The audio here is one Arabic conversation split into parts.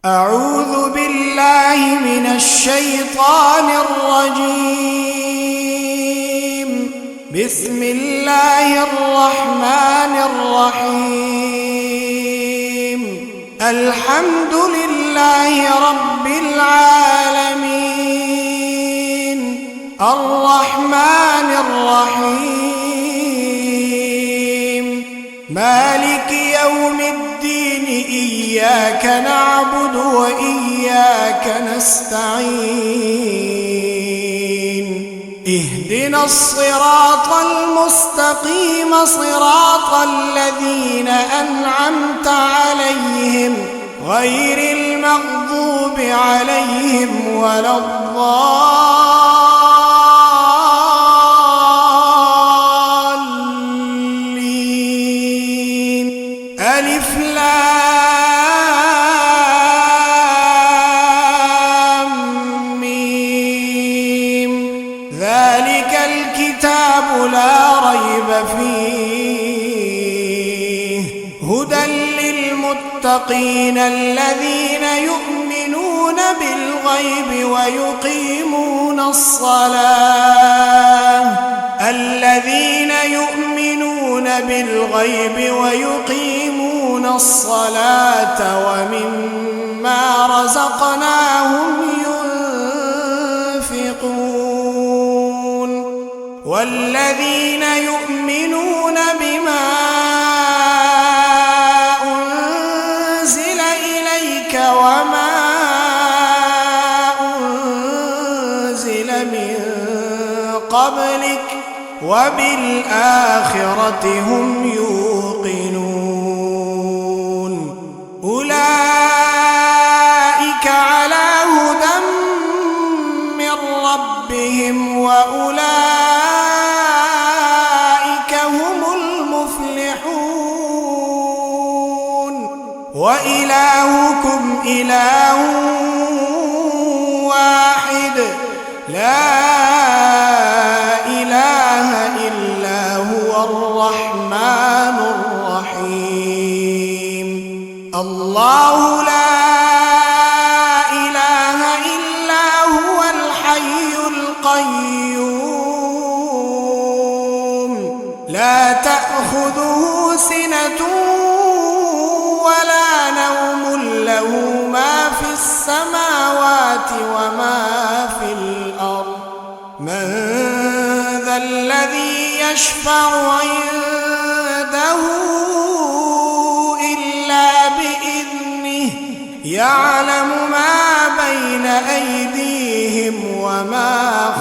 أعوذ بالله من الشيطان الرجيم. بسم الله الرحمن الرحيم. الحمد لله رب العالمين، الرحمن الرحيم، مالك يوم الدين، إياك نعبد وإياك نستعين. اهدنا الصراط المستقيم، صراط الذين أنعمت عليهم غير المغضوب عليهم ولا الضالين. ألف لام ميم. ذلك الكتاب لا ريب فيه، هدى للمتقين الذين يؤمنون بالغيب ويقيمون الصلاة، الذين يؤمنون بالغيب ويقيمون الصلاة ومما رزقناهم ينفقون، والذين يؤمنون بما أنزل إليك وما أنزل من قبلك وبالآخرة هم يوقنون. أولئك على هدى من ربهم وأولئك هم المفلحون. وإلهكم إله واحد، لا إله إلا هو الرحمن الرحيم. الله لا إله إلا هو الحي القيوم، لا تأخذه سنة ولا نوم، له ما في السماوات وما في الأرض. من ذا الذي يشفع عنده إلا بإذنه، يعلم ما بين أيديهم وما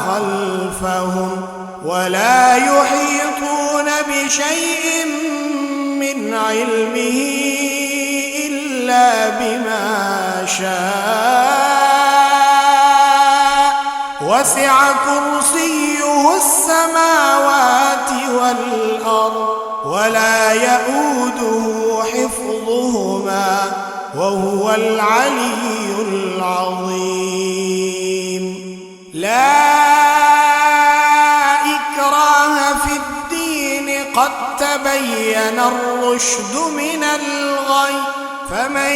خلفهم، ولا يحيطون بشيء من علمه إلا بما شاء، وسع كرسيه السماوات والأرض، ولا يؤوده حفظهما، وهو العلي العظيم. لا إكراه في الدين، قد تبين الرشد من الغي، فمن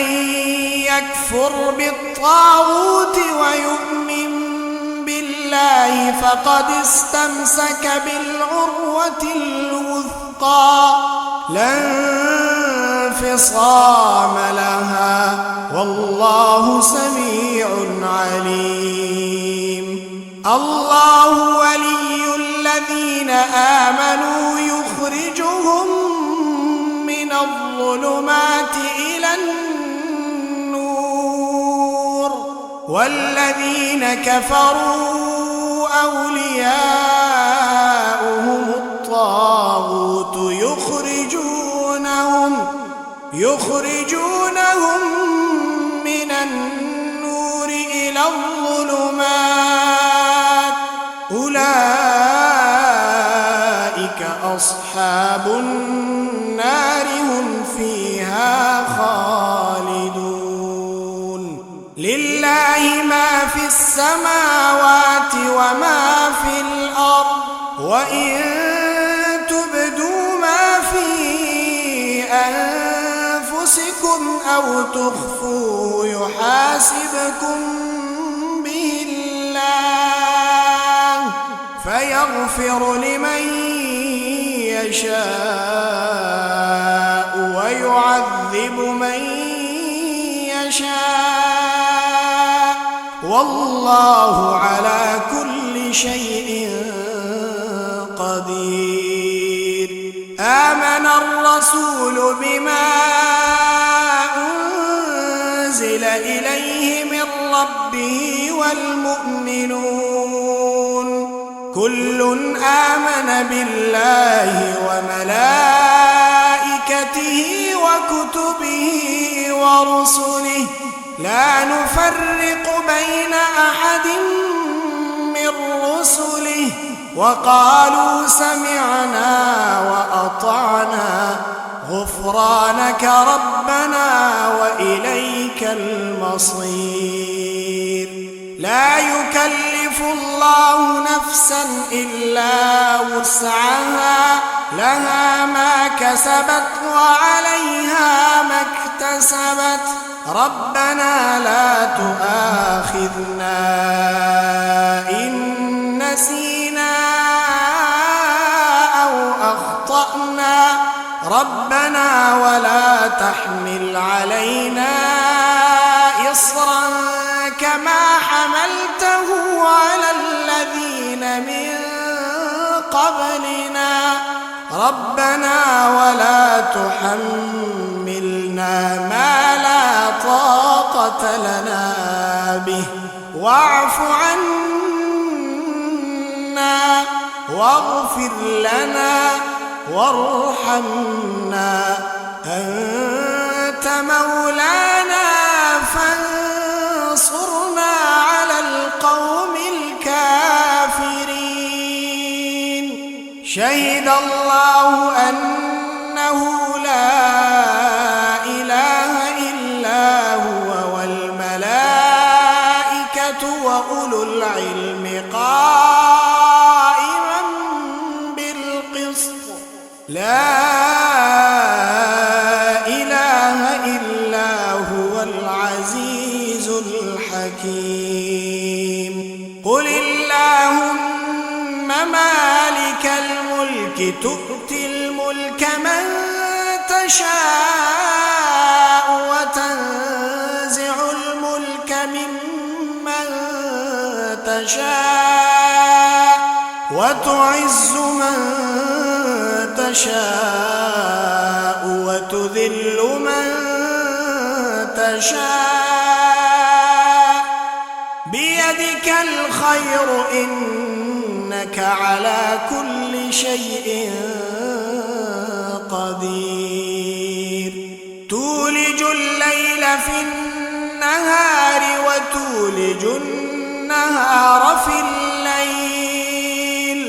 يكفر بالطاغوت ويؤمن بالله فقد استمسك بالعروة الوثقى، لا انفصام لها، والله سميع عليم. الله ولي الذين آمنوا يخرجهم من الظلمات إلى النور، والذين كفروا أولياؤهم الطاغوت يخرجونهم من النور إلى الظلمات. أولئك أصحاب النار، هم فيها خالدون. لله ما في السماوات وما في الأرض، وإن تبدوا ما في أنفسكم أو تخفوه يحاسبكم به الله فيغفر لمن يشاء ويعذب من يشاء والله على كل شيء قدير. آمن الرسول بما أنزل إليه من ربه والمؤمنون كل آمن بالله وملائكته وكتبه ورسله لا نفرق بين أحد من رسله وقالوا سمعنا وأطعنا غفرانك ربنا وإليك المصير. لا يكلف الله نفسا إلا وسعها لها ما كسبت وعليها ما اكتسبت ربنا لا تؤاخذنا إن نسينا أو أخطأنا ربنا ولا تحمل علينا إصرا كما حملته على الذين من قبلنا ربنا ولا تحملنا ما لا طاقة لنا به واعف عنا واغفر لنا وارحمنا أنت مولانا فانصرنا على القوم الكافرين. شهد الله أنه لا إله إلا هو والملائكة وأولو العلم قائما بالقسط لا إله إلا هو العزيز الحكيم. قل اللهم مالك الملك تؤتي الملك من تشاء وتنزع الملك ممن تشاء وتعز من تشاء وتذل من تشاء بيدك الخير إنك على كل شيء قدير. تولج الليل في النهار وتولج النهار في الليل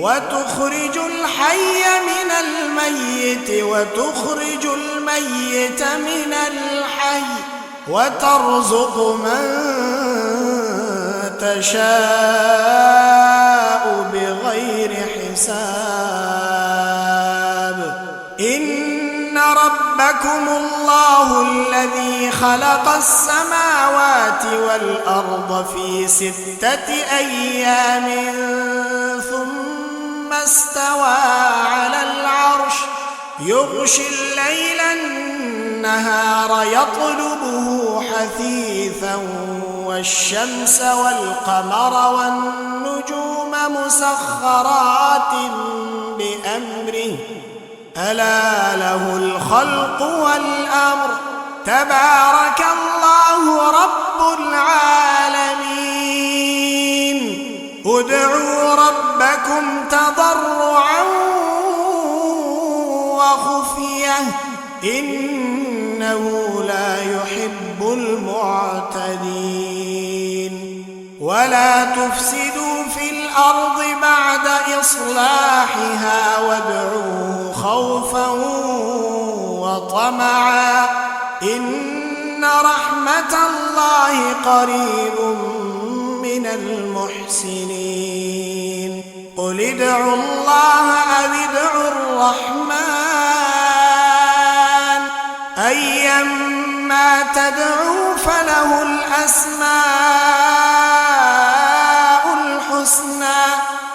وتخرج الحي من الميت وتخرج الميت من الحي وترزق من تشاء بغير حساب. إن ربكم الله الذي خلق السماوات والأرض في 6 أيام ثم استوى على العرش يغشي الليل النهار يطلبه حثيثا والشمس والقمر والنجوم مسخرات بأمره ألا له الخلق والأمر تبارك الله رب العالمين. ادعوا ربكم تضرعا وخفية إنه لا يحب المعتدين. ولا تفسدوا في الأرض بعد إصلاحها وادعوه خوفا وطمعا إن رحمة الله قريب من المحسنين. قل ادعوا الله أو ادعوا الرحمن أيما ما تدعو فله الأسماء الحسنى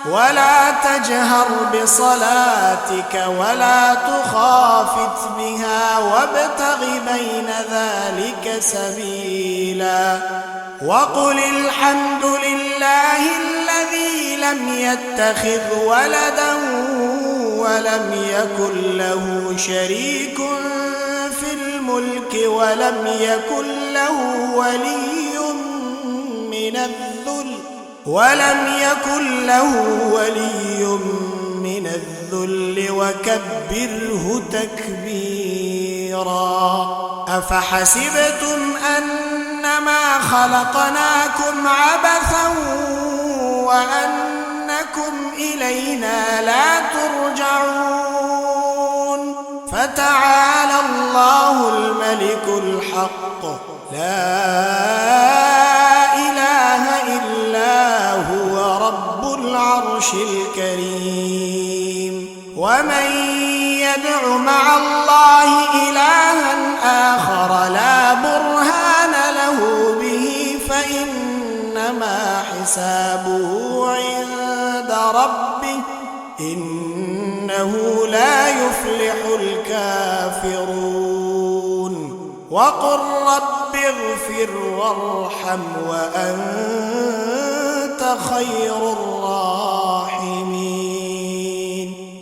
ولا تجهر بصلاتك ولا تخافت بها وابتغ بين ذلك سبيلا وقل الحمد لله الذي لم يتخذ ولدا ولم يكن له شريك في الملك ولم يكن له ولي من الذل وكبره تكبيرا أفحسبتم أنما خلقناكم عبثا وأنكم إلينا لا ترجعون فتعالى الله الملك الحق لا إله إلا هو رب العرش الكريم ومن يدع مع الله إلها آخر لا برهان له به فإنما حسابه عند ربه إنه لا يفلح الكافرون وقل رب اغفر وارحم وأنت خير الراحمين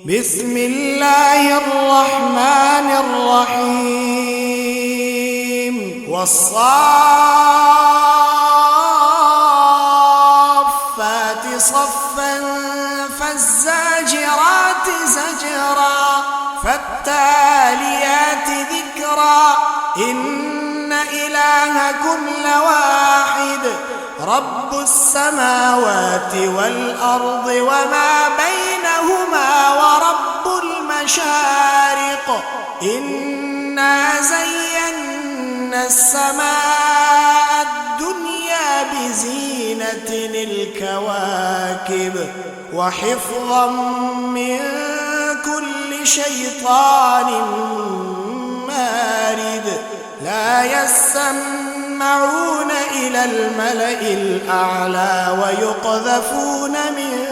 بسم الله الرحمن الرحيم والصافات صفا فالزاجرات زجرا فالتاليات ذكرا إن إلهكم لواحد رب السماوات والأرض وما بينهما ورب المشارق إنا زينا السماء الدنيا بزينة الكواكب وحفظا من كل شيطان مارد لا يسمعون إلى الملأ الأعلى ويقذفون من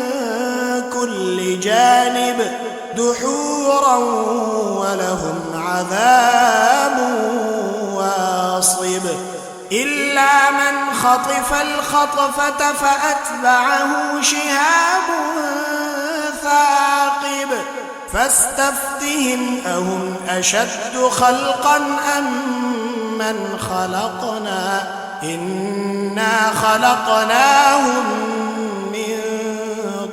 كل جانب دحورا ولهم عذاب واصب إلا من خطف الخطفة فأتبعه شهاب ثاقب فاستفتهم أهم أشد خلقا أم من خلقنا إنا خلقناهم من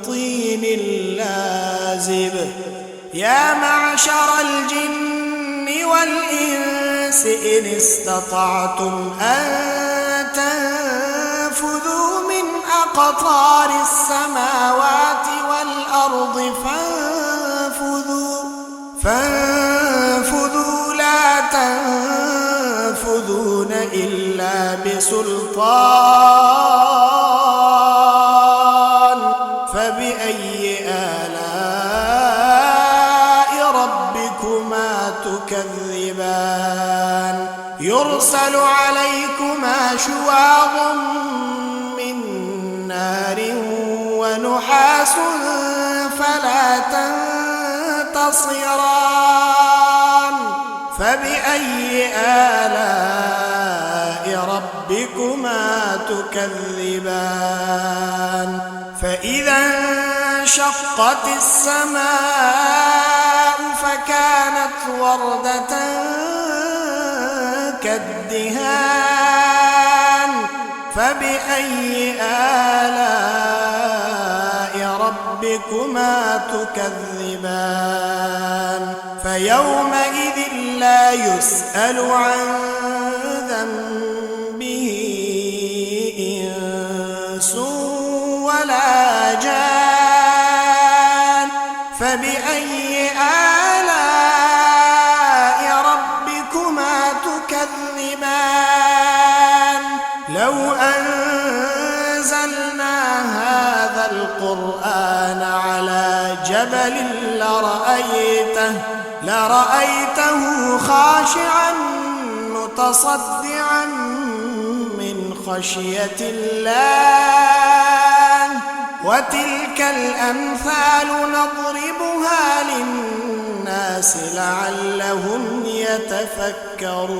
طين لازب يا معشر الجن والإنس إن استطعتم أن تنفذوا من أقطار السماوات والأرض فانفذوا لا تنفذون إلا بسلطان فبأي آلاء ربكما تكذبان يرسل عليكما شواظ من نار ونحاس فلا تنتصران فبأي آلاء ربكما تكذبان فإذا انشقت السماء فكانت وردة كالدهان فبأي آلاء ربكما تكذبان فيومئذ لا يسأل عن ذنبه إنس ولا جان فبأي آلاء ربكما تكذبان لو أنزلنا هذا القرآن على جبل لرأيته خاشعا متصدعا من خشية الله وتلك الأمثال نضربها للناس لعلهم يتفكرون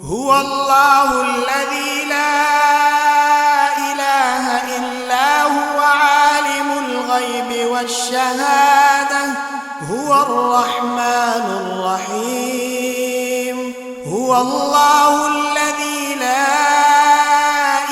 هو الله الذي لا إله إلا هو عالم الغيب والشهادة هو الرحمن الرحيم هو الله الذي لا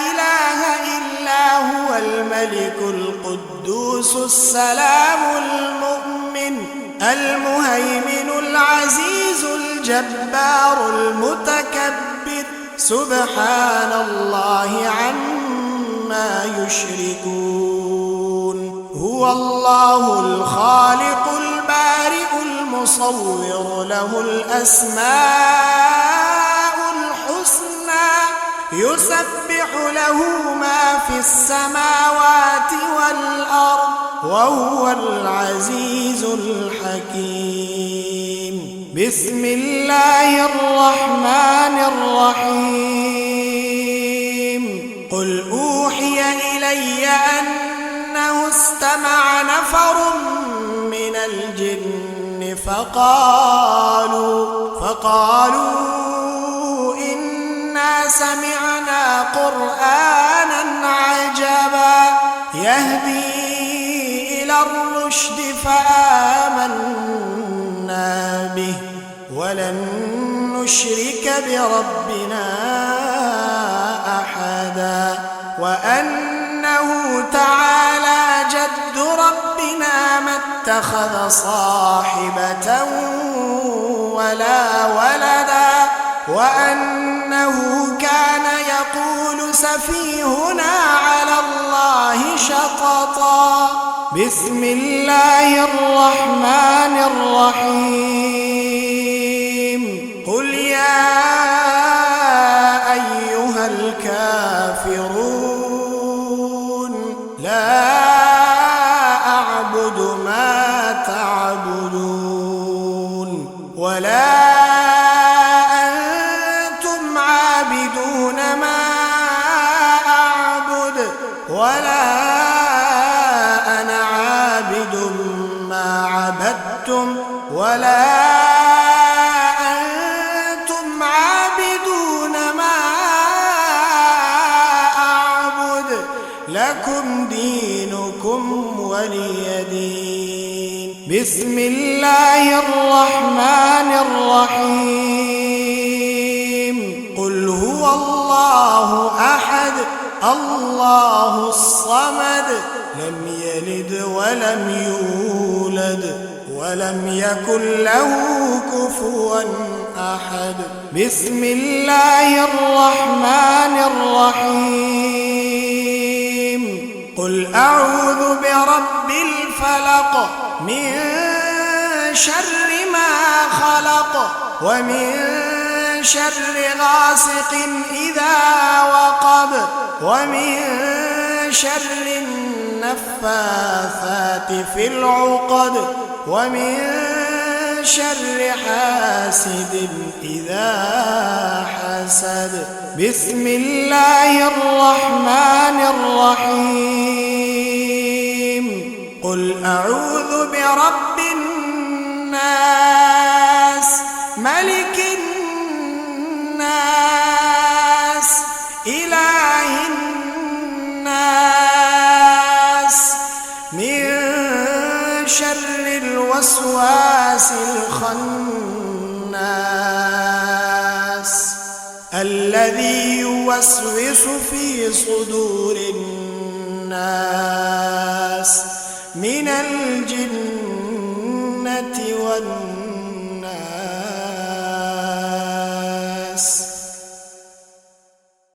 إله إلا هو الملك القدوس السلام المؤمن المهيمن العزيز الجبار المتكبر سبحان الله عما يشركون هو الله الخالق البارئ المصور له الأسماء الحسنى يسبح له ما في السماوات والأرض وهو العزيز الحكيم بسم الله الرحمن الرحيم قل أوحي إلي أنه استمع نفر من الجن فقالوا إنا سمعنا قرآنا عجبا يهدي إلى الرشد فآمنا به ولن نشرك بربنا أحدا وأنه تعالى جد ربنا ما اتخذ صاحبة ولا ولدا وأنه كان يقول سفيهنا على الله شططا بسم الله الرحمن الرحيم قل يا أيها الكافرون لا أعبد ما تعبدون ولا أنتم عابدون ما أعبد ولا أنا عابد ما عبدتم ولا أنتم عابدون ما أعبد لكم دينكم ولي دين بسم الله الرحمن الرحيم قل هو الله أحد الله الصمد لم يلد ولم يولد ولم يكن له كفوا أحد بسم الله الرحمن الرحيم قل أعوذ برب الفلق من شر ما خلق ومن شر غاسق إذا وقب ومن شر النفاثات في العقد ومن شر حاسد إذا حسد بسم الله الرحمن الرحيم قل أعوذ برب الناس ملك الناس إله الناس من شر الوسواس الخناس الذي يوسوس في صدور الناس من الجن